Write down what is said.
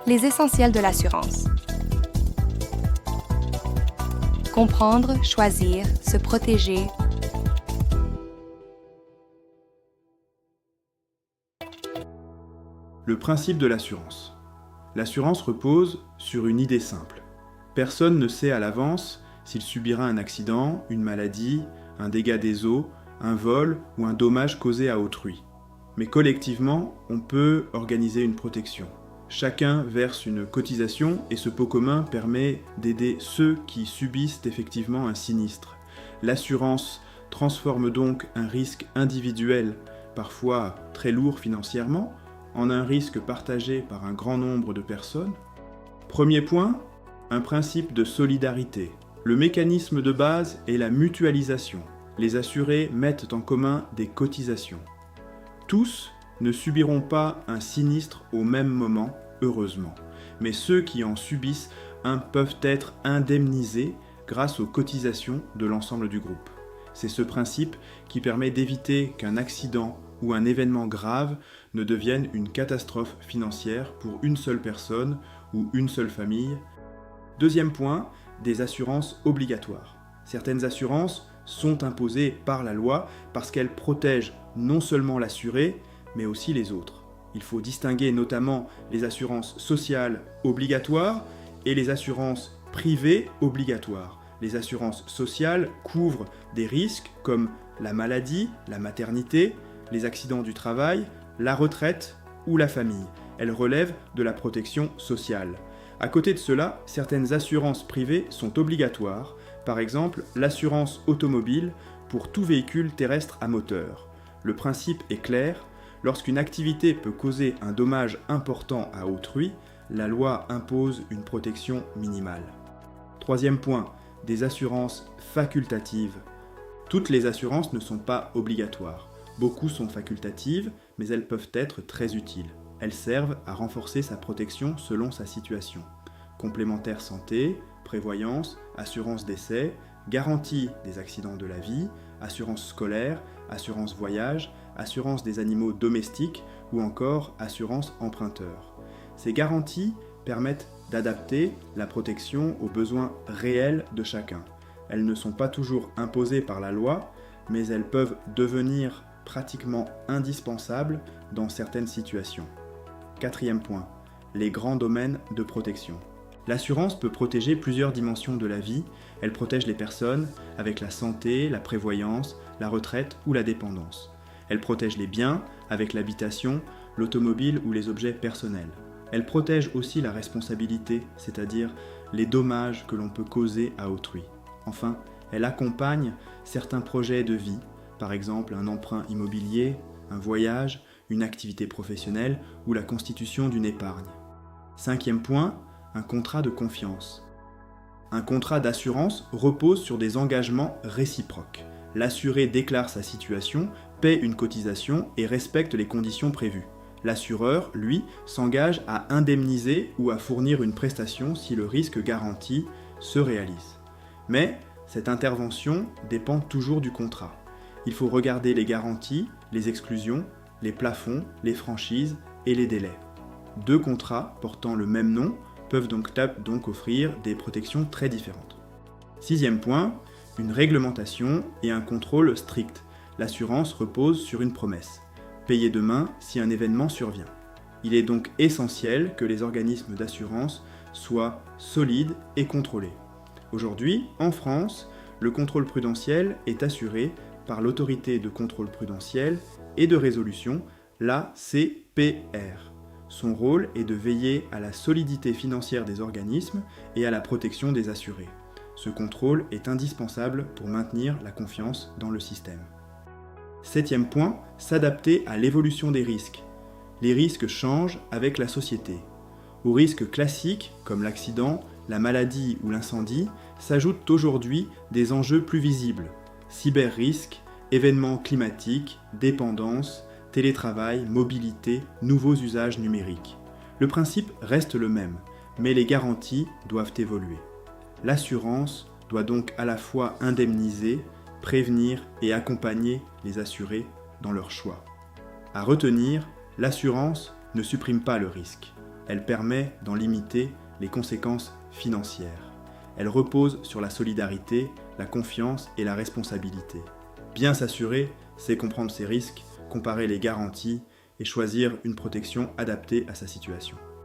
Les essentiels de l'assurance. Comprendre, choisir, se protéger. Le principe de l'assurance. L'assurance repose sur une idée simple. Personne ne sait à l'avance s'il subira un accident, une maladie, un dégât des eaux, un vol ou un dommage causé à autrui. Mais collectivement, on peut organiser une protection. Chacun verse une cotisation et ce pot commun permet d'aider ceux qui subissent effectivement un sinistre. L'assurance transforme donc un risque individuel, parfois très lourd financièrement, en un risque partagé par un grand nombre de personnes. Premier point, un principe de solidarité. Le mécanisme de base est la mutualisation. Les assurés mettent en commun des cotisations. Tous ne subiront pas un sinistre au même moment, heureusement, mais ceux qui en subissent un peuvent être indemnisés grâce aux cotisations de l'ensemble du groupe. C'est ce principe qui permet d'éviter qu'un accident ou un événement grave ne devienne une catastrophe financière pour une seule personne ou une seule famille. Deuxième point, des assurances obligatoires. Certaines assurances sont imposées par la loi parce qu'elles protègent non seulement l'assuré, mais aussi les autres. Il faut distinguer notamment les assurances sociales obligatoires et les assurances privées obligatoires. Les assurances sociales couvrent des risques comme la maladie, la maternité, les accidents du travail, la retraite ou la famille. Elles relèvent de la protection sociale. À côté de cela, certaines assurances privées sont obligatoires, par exemple l'assurance automobile pour tout véhicule terrestre à moteur. Le principe est clair, lorsqu'une activité peut causer un dommage important à autrui, la loi impose une protection minimale. Troisième point, des assurances facultatives. Toutes les assurances ne sont pas obligatoires. Beaucoup sont facultatives, mais elles peuvent être très utiles. Elles servent à renforcer sa protection selon sa situation. Complémentaire santé, prévoyance, assurance décès, garantie des accidents de la vie, assurance scolaire, assurance voyage, assurance des animaux domestiques ou encore assurance emprunteur. Ces garanties permettent d'adapter la protection aux besoins réels de chacun. Elles ne sont pas toujours imposées par la loi, mais elles peuvent devenir pratiquement indispensables dans certaines situations. Quatrième point, les grands domaines de protection. L'assurance peut protéger plusieurs dimensions de la vie. Elle protège les personnes avec la santé, la prévoyance, la retraite ou la dépendance. Elle protège les biens avec l'habitation, l'automobile ou les objets personnels. Elle protège aussi la responsabilité, c'est-à-dire les dommages que l'on peut causer à autrui. Enfin, elle accompagne certains projets de vie, par exemple un emprunt immobilier, un voyage, une activité professionnelle ou la constitution d'une épargne. Cinquième point, un contrat de confiance. Un contrat d'assurance repose sur des engagements réciproques. L'assuré déclare sa situation, paie une cotisation et respecte les conditions prévues. L'assureur, lui, s'engage à indemniser ou à fournir une prestation si le risque garanti se réalise. Mais cette intervention dépend toujours du contrat. Il faut regarder les garanties, les exclusions, les plafonds, les franchises et les délais. Deux contrats portant le même nom peuvent donc offrir des protections très différentes. Sixième point, une réglementation et un contrôle strict. L'assurance repose sur une promesse. Payer demain si un événement survient. Il est donc essentiel que les organismes d'assurance soient solides et contrôlés. Aujourd'hui, en France, le contrôle prudentiel est assuré par l'autorité de contrôle prudentiel et de résolution, l'ACPR. Son rôle est de veiller à la solidité financière des organismes et à la protection des assurés. Ce contrôle est indispensable pour maintenir la confiance dans le système. Septième point, s'adapter à l'évolution des risques. Les risques changent avec la société. Aux risques classiques, comme l'accident, la maladie ou l'incendie, s'ajoutent aujourd'hui des enjeux plus visibles. Cyber-risques, événements climatiques, dépendance, télétravail, mobilité, nouveaux usages numériques. Le principe reste le même, mais les garanties doivent évoluer. L'assurance doit donc à la fois indemniser, prévenir et accompagner les assurés dans leurs choix. À retenir, l'assurance ne supprime pas le risque. Elle permet d'en limiter les conséquences financières. Elle repose sur la solidarité, la confiance et la responsabilité. Bien s'assurer, c'est comprendre ses risques, comparer les garanties et choisir une protection adaptée à sa situation.